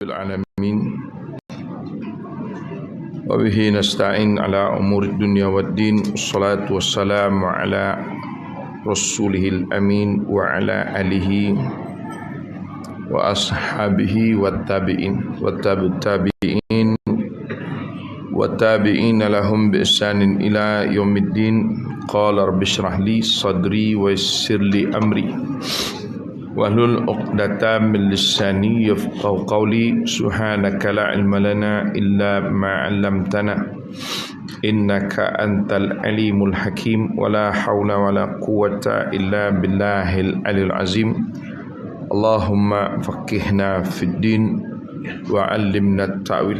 العالمين وبه نستعين على أمور الدنيا والدين والصلاة والسلام على رسوله الأمين وعلى آله وأصحابه والتابعين لهم بإحسان إلى يوم الدين. قال رب اشرح لي صدري ويسر لي أمري wahlul 'uqdatam min lisani yafqahu qawli. Subhanaka la ilma lana illa ma 'allamtana innaka antal alimul hakim. Wala haula wala quwwata illa billahil aliyil azim. Allahumma faqihna fid din wa 'allimna at-ta'wil.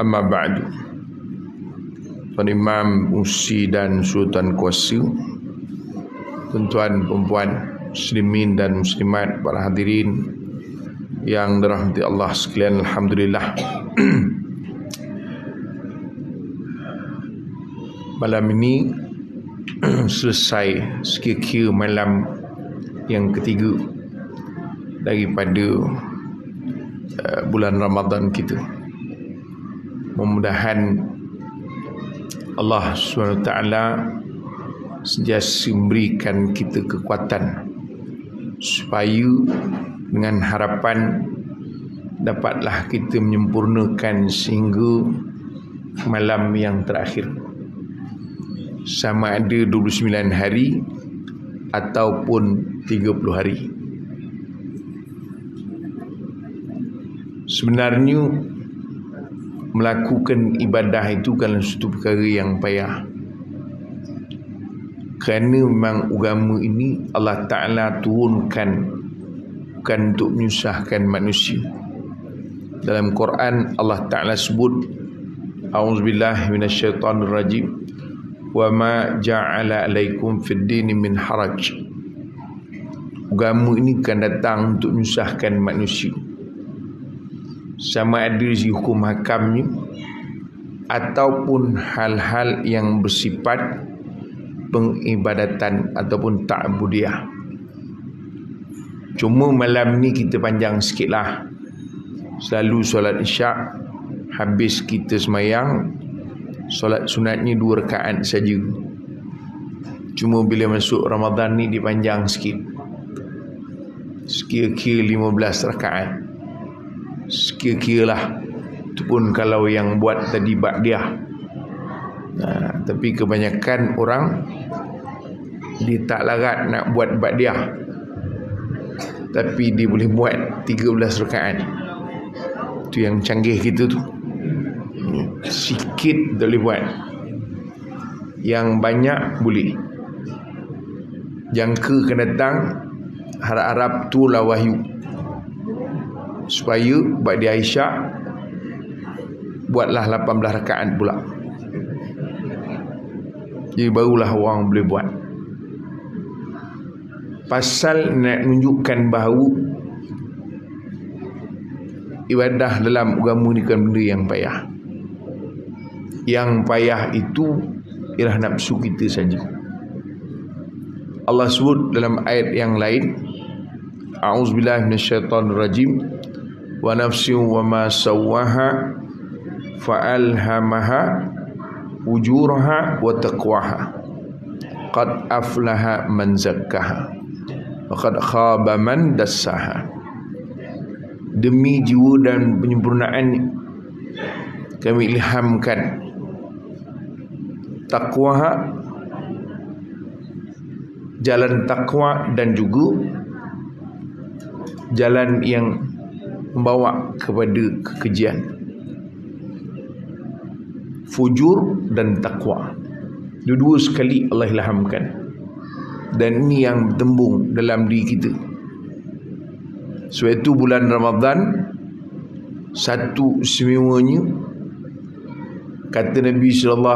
Amma ba'du. Tuan Imam Musi dan Sultan Kuasa, tuan-tuan, perempuan, muslimin dan muslimat, para hadirin yang dirahmati Allah sekalian, alhamdulillah. Malam ini selesai sekira-kira malam yang ketiga daripada bulan Ramadan kita. Mudah-mudahan Allah SWT sentiasa memberikan kita kekuatan supaya dengan harapan dapatlah kita menyempurnakan sehingga malam yang terakhir, sama ada 29 hari ataupun 30 hari. Sebenarnya melakukan ibadah itu kan satu perkara yang payah, kerana memang agama ini Allah Ta'ala turunkan bukan untuk menyusahkan manusia. Dalam Quran Allah Ta'ala sebut, A'udzubillahi minasyaitanirrajim, wa ma ja'ala alaikum fid dini min haraj. Agama ini kan datang untuk menyusahkan manusia, sama ada dari hukum hakamnya ataupun hal-hal yang bersifat pengibadatan ataupun ta'budiyah. Cuma malam ni kita panjang sikit lah. Selalu solat isyak, habis kita semayang, solat sunatnya 2 rakaat saja. Cuma bila masuk Ramadan ni dipanjang sikit, sekira-kira 15 rakaat. Sekira-kira lah. Itu pun kalau yang buat tadi ba'diyah. Tapi kebanyakan orang dia tak larat nak buat ba'diyah, tapi dia boleh buat 13 rakaat. Itu yang canggih kita tu. Sikit tak boleh buat, yang banyak boleh. Jangka akan datang, harap-harap tu lah wahyu, supaya ba'diyah isyak buatlah 18 rakaat pula. Jadi barulah orang boleh buat. Pasal nak menunjukkan bahawa ibadah dalam agama ni kan benda yang payah. Yang payah itu ialah nafsu kita saja. Allah sebut dalam ayat yang lain, A'udzubillahi minasyaitanirrajim, wa nafsin wa ma sawwaha fa'alhamaha ujuraha wa taqwaha qad aflaha man zakkaha wa qad khaba man dassaha. Demi jiwa dan penyempurnaan kami ilhamkan taqwaha, jalan takwa, dan juga jalan yang membawa kepada kekejian. Fujur dan takwa, dua-dua sekali Allah ilhamkan. Dan ini yang bertembung dalam diri kita. Sebab itu bulan Ramadan, satu istimewanya, kata Nabi SAW,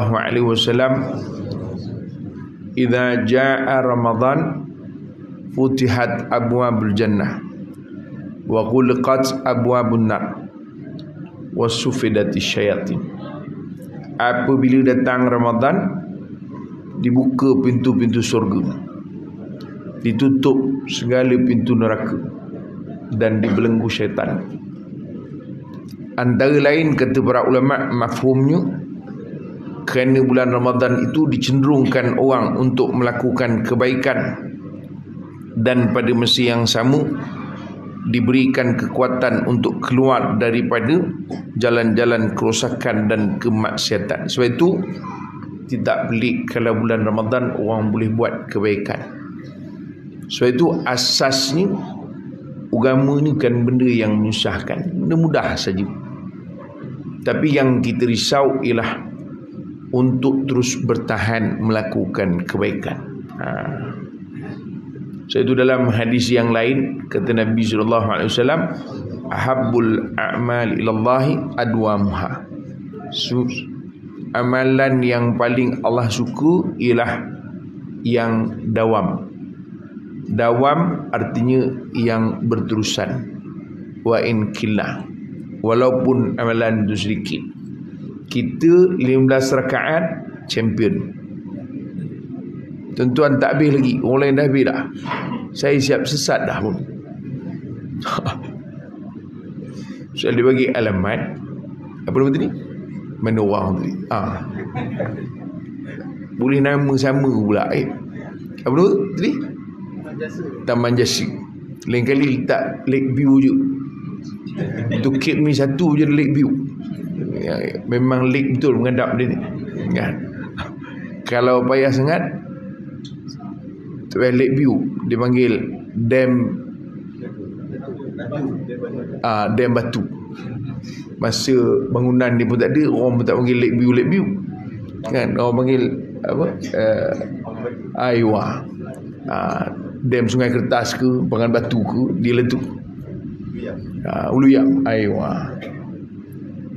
idza jaa Ramadan futihat abwabul jannah wa ghulqat abwabun nar wa sufidatis syayatin. Apabila datang Ramadan, dibuka pintu-pintu surga, ditutup segala pintu neraka, dan dibelenggu syaitan. Antara lain kata para ulama, mafhumnya kerana bulan Ramadan itu dicenderungkan orang untuk melakukan kebaikan, dan pada masa yang sama diberikan kekuatan untuk keluar daripada jalan-jalan kerosakan dan kemaksiatan. Sebab itu tidak pelik kalau bulan Ramadan orang boleh buat kebaikan. Sebab itu asasnya agama ni kan benda yang menyusahkan, benda mudah saja. Tapi yang kita risau ialah untuk terus bertahan melakukan kebaikan. So itu dalam hadis yang lain kata Nabi SAW, ahabbul a'mal ilallahi adwamuha. Amalan yang paling Allah suka ialah yang dawam. Dawam artinya yang berterusan. Wa in killah, walaupun amalan itu sedikit. Kita 15 rakaat champion. Tuan-tuan tak habis lagi, orang lain dah habis dah. Saya siap sesat dah pun. So dia bagi alamat. Apa nama tadi? Mana orang tadi? Boleh nama sama pula. Apa nama tadi? Taman Jasi. Lain kali letak Lake View je. Itu Cape ni satu je Lake View. Ya, memang lake betul menghadap dia ni. Ya. Kalau payah sangat, Lake View dia panggil Dam Dam Batu. Masa bangunan dia pun tak ada, orang pun tak panggil Lake View kan, orang panggil apa, Aiwa, dam Sungai Kertas ke Pangan Batu ke, dia letup Uluyang, Aiwa.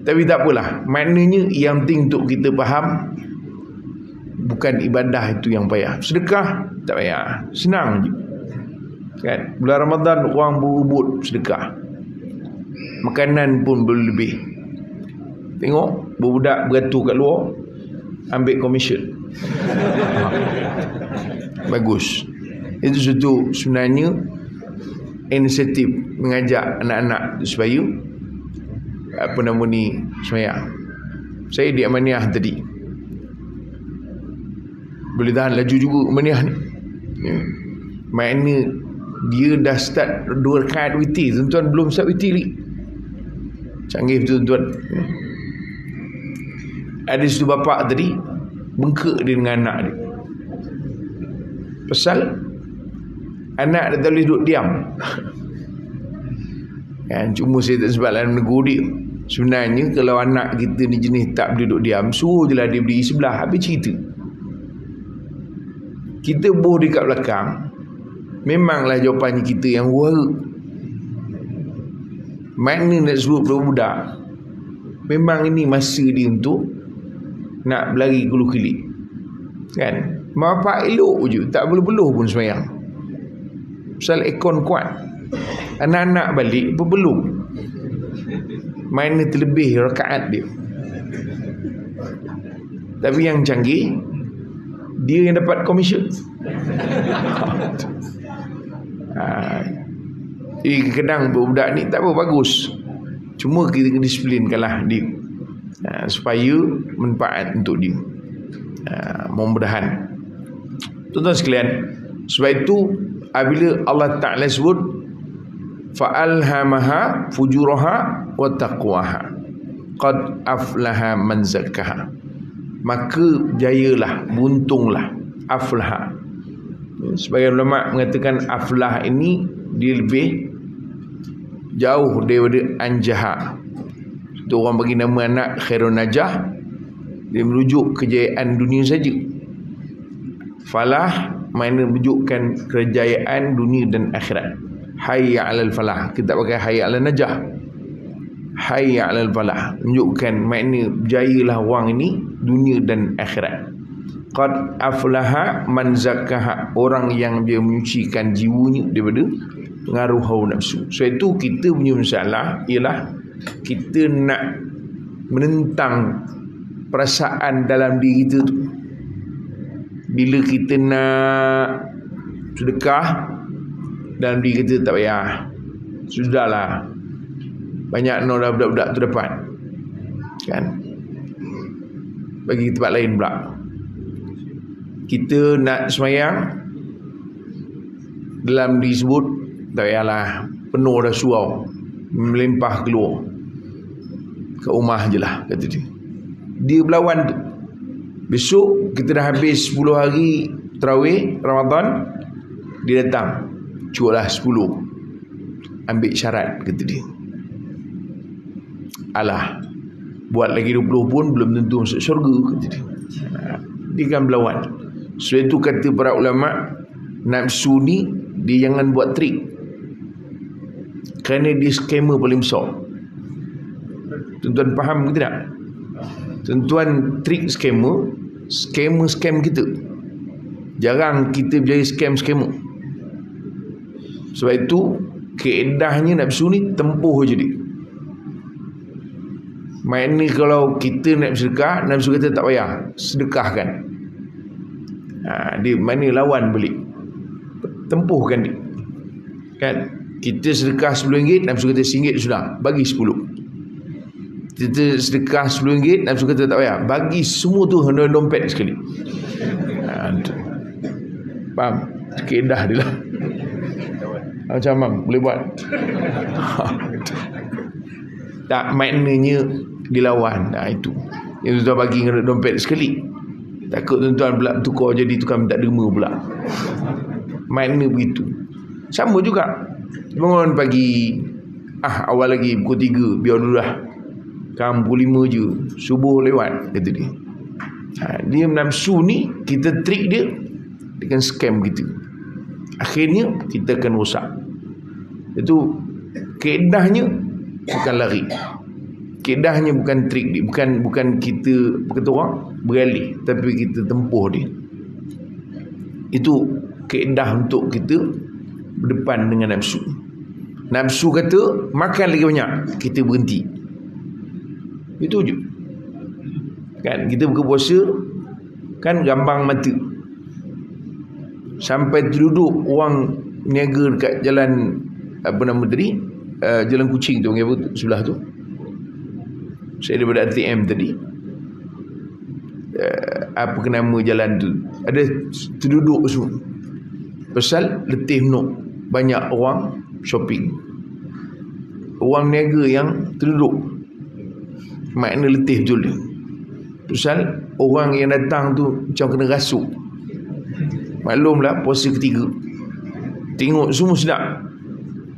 Tapi tak apalah, maknanya yang penting untuk kita faham, bukan ibadah itu yang payah. Sedekah tak payah, senang je kan. Bulan Ramadan orang berebut sedekah, makanan pun boleh lebih. Tengok budak beratur kat luar ambil komisen. Bagus. Itu satu sebenarnya inisiatif mengajak anak-anak supaya apa nama ni, semayang. Saya di Amaniyah tadi, boleh tahan laju juga Amaniyah ni. Makna dia dah start 2 rakaat witir, tuan-tuan belum start witir lagi. Canggih betul tuan. Ada satu bapa tadi bengkak dia dengan anak dia. Pasal anak dia tak boleh duduk diam. Kan, cuma saya tak sebab dalam negur dia. Sebenarnya kalau anak kita ni jenis tak boleh duduk diam, suruh je lah dia berdiri sebelah, habis cerita. Kita boh dekat belakang, memanglah jawapannya kita yang wara. Makna nak suruh budak, memang ini masa dia untuk nak berlari kelu-kelik kan. Mak bapak elok je, tak beluh-beluh pun semayang. Pasal ekon kuat. Anak-anak balik berbelum, mana terlebih rakaat dia. Tapi yang canggih, dia yang dapat komisen. Jadi kadang budak ni tak apa, bagus, cuma kita kena disiplinkanlah dia, supaya manfaat untuk dia. Mudah-mudahan tuan-tuan sekalian. Sebab itu apabila Allah Ta'ala sebut fa'alhamaha fujuraha wa taqwaha qad aflaha man zakkaha, maka jayalah, beruntunglah. Aflaha, sebagian ulama mengatakan aflah ini dia lebih jauh daripada anjaha. Itu orang bagi nama anak Khairun Najah, dia merujuk kejayaan dunia saja. Falah mana menunjukkan kejayaan dunia dan akhirat. Hayya 'alal falah, kita pakai hayya 'alan najah. Hayya 'alal falah menunjukkan makna berjayalah orang ini dunia dan akhirat. Qad aflaha man zakkaha, orang yang dia menyucikan jiwanya daripada pengaruh hawa nafsu. So itu kita punya masalah ialah kita nak menentang perasaan dalam diri kita tu. Bila kita nak sedekah, dalam diri kita tak payah, Sudahlah. Banyak dah budak-budak tu dapat. Kan? Bagi tempat lain pula. Kita nak semayang dalam disebut tak payahlah, penuh dah surau, melimpah keluar. Kat rumah je lah, kata dia. Dia berlawan tu. Besok kita dah habis 10 hari Tarawih Ramadan, dia datang, cuaklah 10, ambil syarat, kata dia. Alah, buat lagi 20 pun belum tentu masuk syurga, kata dia. Dia kan berlawan. Sebab itu kata para ulama, nafsu ni dia jangan buat trik, kerana dia skamer paling besar. Tuan-tuan faham ke tidak? Tuan-tuan, trik skamer, scam kita. Jarang kita berjaya scam-scammer. Sebab itu keedahnya nafsu ni tempuh je dia. Maknanya kalau kita nak bersedekah, nafsu kata tak payah, sedekahkan. Dia mana lawan balik, tempuhkan dia. Kan? Kita sedekah RM10, nafsu kata RM1 sudah, bagi 10. Kita sedekah RM10, nafsu kata tak payah, bagi semua tu dalam dompet sekali. Faham? Keedah dia lah. Macam mam boleh buat. Tak, maknanya dilawan. Itu yang tuan bagi dengan dompet sekali. Takut tuan-tuan pula tukar jadi tukang minta derma pula. Makna begitu. Sama juga, bangun pagi, awal lagi pukul 3, biar dulu dah. Kan pukul 5 je, subuh lewat, kata dia. Dia nafsu ni, kita trik dia dengan scam kita. Akhirnya kita akan rosak. Itu keedahnya bukan lari. Keedahnya bukan trik dia, bukan kita berkata orang beralih, tapi kita tempuh dia. Itu keedah untuk kita berdepan dengan nafsu. Nafsu kata makan lagi banyak, kita berhenti. Itu je. Kan kita buka puasa kan gambang mata. Sampai terduduk orang niaga dekat jalan apa nama tadi? Jalan Kucing tu, apa sebelah tu. Saya daripada ATM tadi. Apa nama jalan tu? Ada terduduk semua. Pasal letih menuk, banyak orang shopping. Orang niaga yang terduduk, makna letih betul dia. Pasal orang yang datang tu macam kena rasuk. Maklumlah puasa ketiga, tengok semua sedap.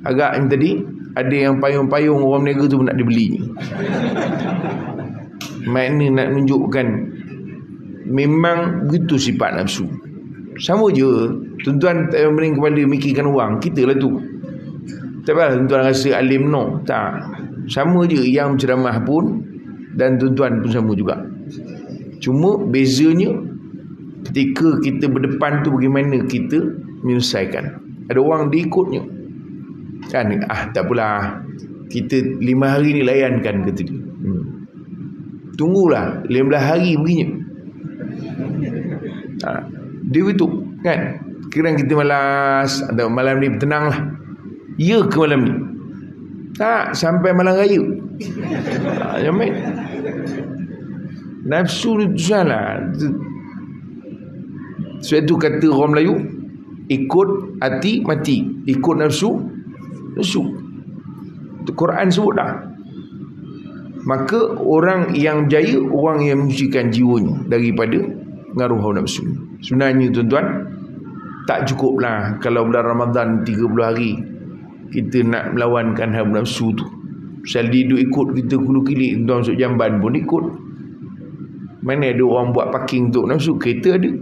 Agaknya tadi ada yang payung-payung orang niaga tu nak dibelinya. Makna nak menunjukkan memang begitu sifat nafsu. Sama je, tuan-tuan tak pening kepala mikirkan orang, kita lah tu. Tak payah tuan-tuan rasa alim, no. Tak. Sama je, yang ceramah pun dan tuan-tuan pun sama juga. Cuma bezanya ketika kita berdepan tu bagaimana kita menyelesaikan. Ada orang diikutnya. Kan, tak apalah, kita 5 hari ni layankan, kata dia. Tunggulah 15 hari begini. Dia begitu kan. Kira kita malas, atau malam ni tenang lah. Ya ke malam ni? Tak, sampai malam raya. Jamin. Nafsu ni tu salah. Sebab tu kata orang Melayu, ikut hati mati, ikut nafsu nafsu. Itu Quran sebut dah. Maka orang yang berjaya, orang yang menyucikan jiwanya daripada pengaruh hawa nafsu. Sebenarnya tuan-tuan, tak cukup lah kalau bulan Ramadan 30 hari kita nak melawankan hawa nafsu tu. Pasal dia duk ikut kita kulu-kilik, tuan masuk jamban pun ikut. Mana ada orang buat parking untuk nafsu? Kereta ada.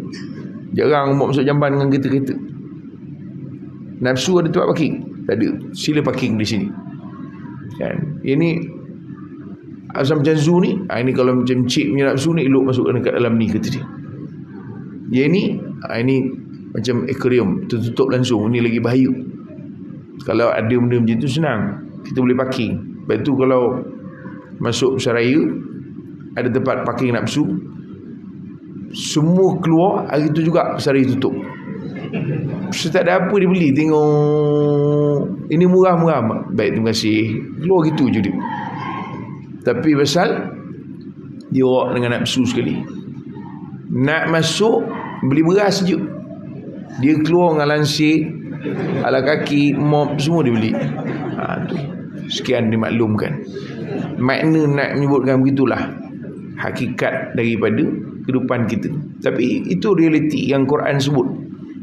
Jarang orang masuk jamban dengan kereta-kereta. Nafsu ada tempat parking? Tak ada. Sila parking di sini. Kan? Ini asam macam zoo ni, ini kalau macam cik punya nafsu ni, elok masuk dekat dalam ni, kata dia. Ini macam aquarium, tertutup langsung. Ini lagi bahaya. Kalau ada benda macam tu senang, kita boleh parking. Lepas tu kalau masuk Saraya, ada tempat parking nafsu, semua keluar hari tu juga Saraya tutup. So, tak ada apa dia beli. Tengok kamu, ini murah-murah. Baik, terima kasih. Keluar gitu je dia. Tapi pasal dia orang dengan nafsu sekali. Nak masuk beli beras je, dia keluar dengan lansir, ala kaki, mop, semua dia beli. Tu. Sekian dimaklumkan. Makna nak menyebutkan begitulah hakikat daripada kehidupan kita. Tapi itu realiti yang Quran sebut.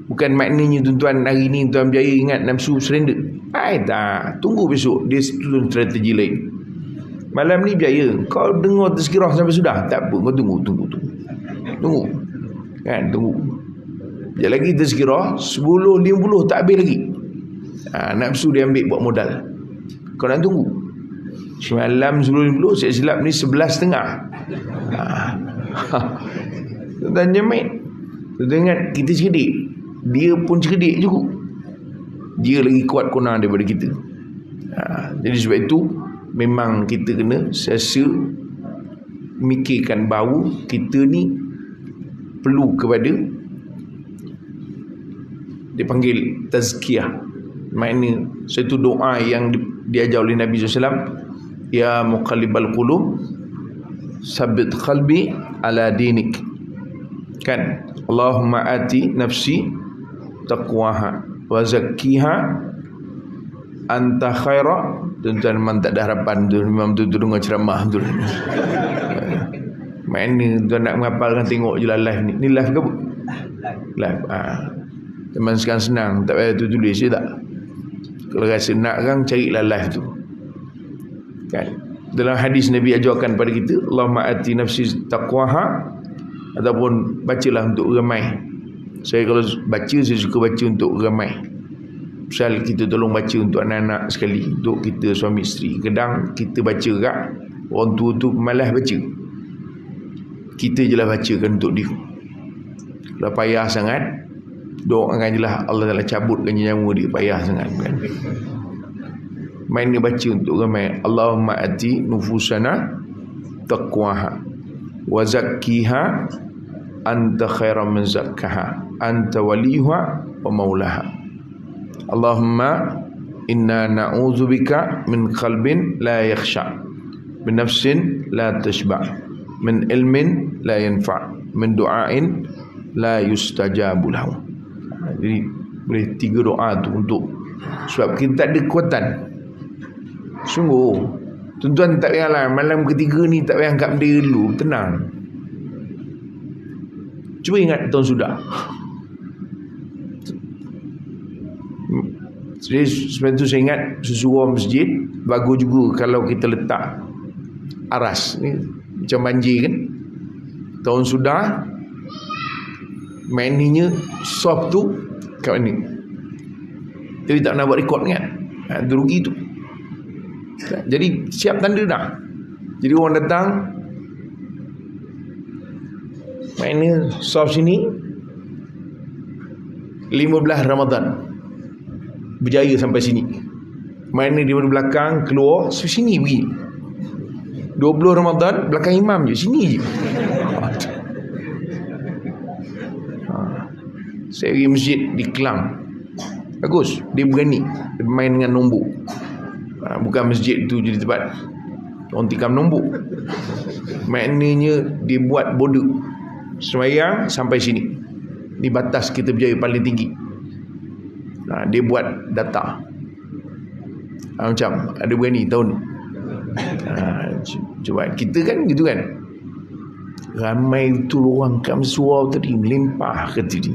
Bukan maknanya tuan-tuan hari ni tuan berjaya ingat nafsu surrender. Tak, tunggu besok dia susun strategi lain. Malam ni berjaya, kau dengar tazkirah sampai sudah. Tak apa, kau tunggu. Kan, tunggu. Sekejap lagi tazkirah 10.50 tak habis lagi. Nafsu dia ambil buat modal. Kau nak tunggu. Semalam 10.50, saya silap ni 11.30. Tuan Jamil, tuan ingat kita cerdik, dia pun cerdik juga. Dia lagi kuat kona daripada kita. Jadi sebab itu memang kita kena sesa mikirkan bahawa kita ni perlu kepada dipanggil tazkiyah. Maknanya satu doa yang diajar oleh Nabi SAW, ya muqallibal qulub sabbit qalbi ala dinik. Kan, Allahumma ati nafsi taqwaha wa zakkiha anta khaira. Tuan-tuan memang tak ada harapan tu, memang betul-betul dengar ceramah tu. Mana tuan nak menghafalkan, tengok je lah live ni. Ni live ke apa? Live. Teman sekarang senang, tak payah tu tulis je tak. Kalau rasa nak kan, carilah live tu. Kan? Dalam hadis Nabi ajarkan pada kita, Allahumma ati nafsi taqwaha, ataupun bacalah untuk ramai. Saya kalau baca, saya suka baca untuk ramai. Misal kita tolong baca untuk anak-anak sekali, untuk kita suami isteri. Kadang kita baca kat, orang tua tu malas baca, kita je lah bacakan untuk dia. Kalau payah sangat, doakan je lah Allah Ta'ala cabutkan nyawa dia, payah sangat kan. Main dia baca untuk ramai. Allahumma ati nufusana taqwaha wa zakkiha anta khairan man zakkaha anta waliha wa maulaha. Allahumma inna na'udzubika min qalbin la yakhsha, min nafsin la tashba, min ilmin la yanfa, min du'ain la yustajabu lahu. Jadi boleh 3 doa tu untuk, sebab kita tak ada kekuatan. Sungguh tuan-tuan tak payahlah malam ketiga ni tak payah angkat bendera dulu, tenang. Cuba ingat tahun sudah. Jadi sebab itu saya ingat susuruh masjid bagus juga kalau kita letak aras ni, macam banjir kan. Tahun sudah maninya soft tu kat mana. Jadi tak nak buat rekod kan, itu rugi tu. Jadi siap tanda dah. Jadi orang datang, mana soft sini 15 Ramadan berjaya sampai sini. Mana di belakang keluar sini pergi 20 Ramadan belakang imam je, sini je. Saya pergi masjid di Kelang, bagus, dia berani, dia main dengan nombor. Bukan masjid tu jadi tempat orang tikam nombor. Maknanya dia buat border, sembahyang sampai sini, ni batas kita berjaya paling tinggi. Dia buat data. Macam ada berani tahun ni. Cuba kita kan gitu kan, ramai tu orang kat Mesua tadi melimpah ke tadi.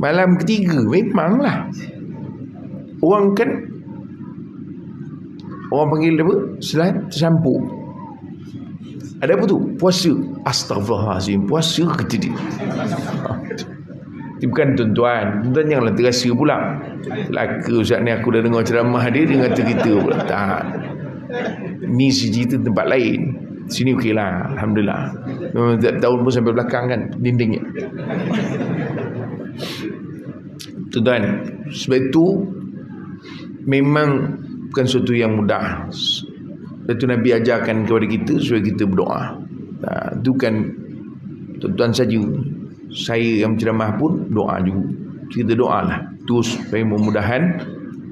Malam ketiga memanglah orang kan, orang panggil apa, selain tersampuk. Ada apa tu? Puasa. Astaghfirullahalazim, puasa ke tadi. Bukan tuan-tuan, tuan-tuan janganlah terasa pula laka Ustaz ni aku dah dengar ceramah dia kata kita pula. Tak, ni cerita tempat lain, sini okey lah, alhamdulillah. Memang tiap tahun pun sampai belakang kan dindingnya. Tuan-tuan, sebab itu memang bukan sesuatu yang mudah. Itu Nabi ajarkan kepada kita supaya kita berdoa. Itu kan tuan-tuan saja, saya yang ceramah pun doa juga. Kita doa lah terus supaya mudah-mudahan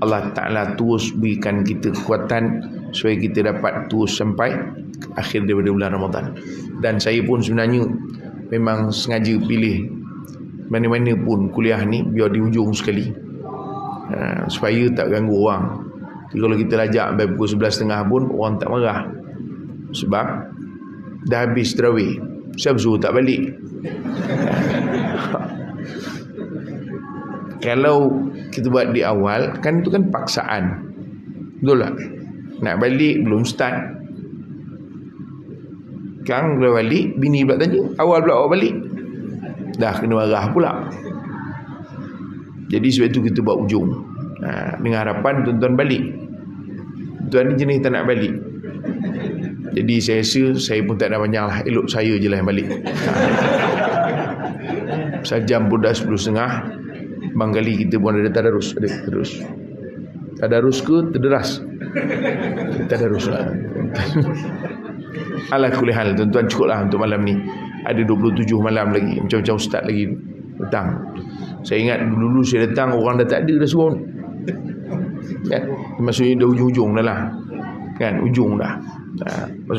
Allah Ta'ala terus berikan kita kekuatan supaya kita dapat terus sampai akhir daripada bulan Ramadan. Dan saya pun sebenarnya memang sengaja pilih mana-mana pun kuliah ni biar di ujung sekali, supaya tak ganggu orang. Jadi kalau kita lajak sampai pukul 11.30 pun orang tak marah, sebab dah habis tarawih. Siapa suruh tak balik? Kalau kita buat di awal, kan itu kan paksaan, betul tak? Nak balik belum start, Kang dah balik, bini pula tanya, awal pula awak balik, dah kena marah pula. Jadi sebab itu kita buat ujung, dengan harapan tuan-tuan balik. Tuan ni jenis tak nak balik, jadi saya rasa saya pun tak ada banyak lah, elok saya je lah yang balik. Sejam pun dah 10.30. Bang kali kita pun ada tadarus. Tadarus ke terderas? Tadarus lah. Ala kulli hal, tuan-tuan, cukup lah untuk malam ni. Ada 27 malam lagi, macam-macam ustaz lagi datang. Saya ingat dulu saya datang orang dah tak ada dah semua, kan? Maksudnya dah ujung-ujung dah lah, kan? Ujung dah.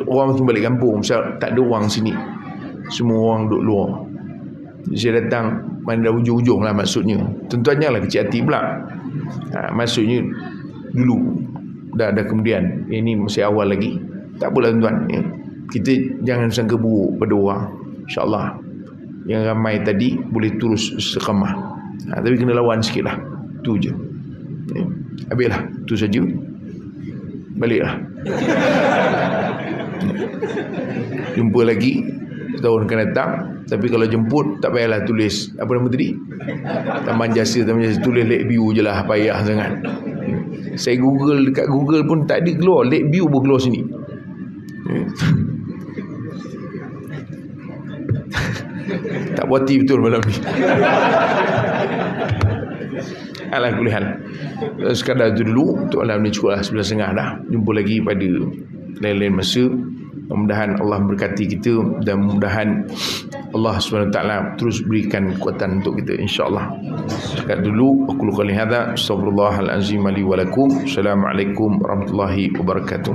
Orang tu balik kampung, misal tak ada orang sini, semua orang duduk luar. Jadi saya datang mana dah ujung-ujung lah, maksudnya. Tuan-tuan janganlah kecil hati pula. Maksudnya dulu dah kemudian, ini masih awal lagi. Tak apalah tuan-tuan, ya. Kita jangan sangka buruk pada orang. InsyaAllah yang ramai tadi boleh terus istiqamah, tapi kena lawan sikit lah. Tu je, ya. Habislah, tu saja. Baliklah. Jumpa lagi tahun akan datang. Tapi kalau jemput, tak payahlah tulis apa nama tadi, Taman Jasa, tulis Lakeview je lah, payah sangat. Saya Google, dekat Google pun tak ada keluar, Lakeview pun keluar sini. Tak puati betul malam ni. Alah kulihan, sekadar itu dulu untuk malam ni, cukup lah 11.30 dah. Jumpa lagi pada lain-lain masa. Mudah-mudahan Allah berkati kita, dan mudah-mudahan Allah SWT terus berikan kekuatan untuk kita, insya-Allah. Sekat dulu aku qali hadza, astaghfirullahalazim li wa lakum. Assalamualaikum warahmatullahi wabarakatuh.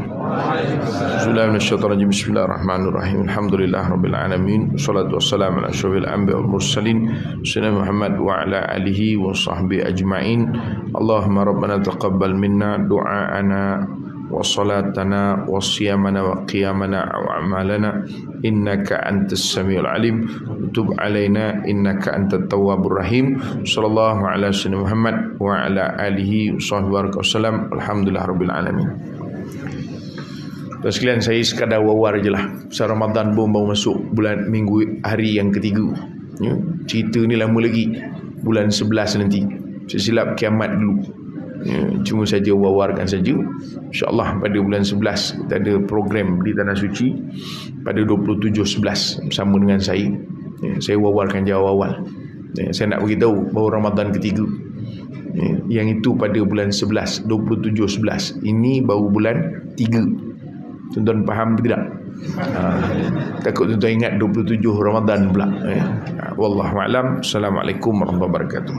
Bismillahirrahmanirrahim. Bismillahirrahmanirrahim. Alhamdulillahirabbil alamin. Wassalatu wassalamu ala asyrofil anbiya'i wal mursalin sayyidina Muhammad wa ala alihi wa sahbihi ajma'in. Allahumma rabbana taqabbal minna du'aana wa salatana wa siyamana wa qiyamana wa a'malana innaka antas samiul alim, tub alaina innaka antat tawwabur rahim. Sallallahu ala sayyidina Muhammad wa ala alihi wasallam. Alhamdulillahirabbil alamin. Dan sekalian, saya sekadar wawar je lah. Pasal Ramadan pun baru masuk bulan minggu hari yang ketiga, ya. Cerita ni lama lagi, bulan 11 nanti. Saya silap kiamat dulu, ya. Cuma saja wawarkan saja. InsyaAllah pada bulan 11 kita ada program di Tanah Suci pada 27/11 bersama dengan saya, ya. Saya wawarkan jauh awal, ya. Saya nak beritahu bahawa Ramadan ketiga, ya, yang itu pada bulan 11, 27/11. Ini baru bulan 3. Tuan-tuan faham tidak? Takut tuan-tuan ingat 27 Ramadan pula, ya. Wallahu a'lam. Assalamualaikum warahmatullahi wabarakatuh.